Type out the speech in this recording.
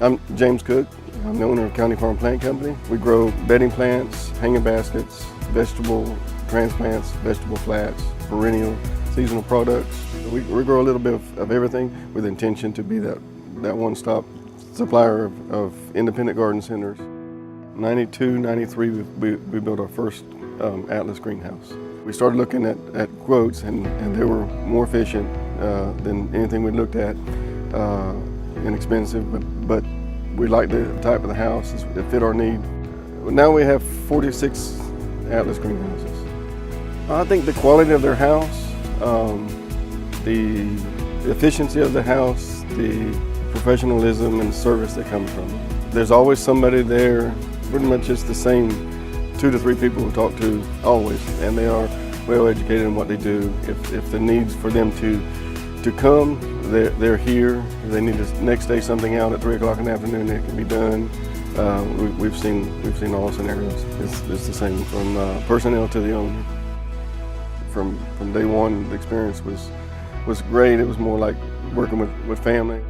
I'm James Cook. I'm the owner of County Farm Plant Company. We grow bedding plants, hanging baskets, vegetable transplants, vegetable flats, perennial, seasonal products. We grow a little bit of everything with the intention to be that one-stop supplier of independent garden centers. 92, 93, we built our first Atlas greenhouse. We started looking at quotes, and they were more efficient than anything we looked at, inexpensive, but we liked the type of the house. It fit our need. Now we have 46 Atlas greenhouses. I think the quality of their house, the efficiency of the house, the professionalism and service that comes from it. There's always somebody there, pretty much just the same 2 to 3 people we talk to always, and they are well educated in what they do. If the needs for them to come, they're here. If they need to next day something out at 3 o'clock in the afternoon, it can be done. We've seen all scenarios. It's the same from personnel to the owner. From day one, the experience was great. It was more like working with family.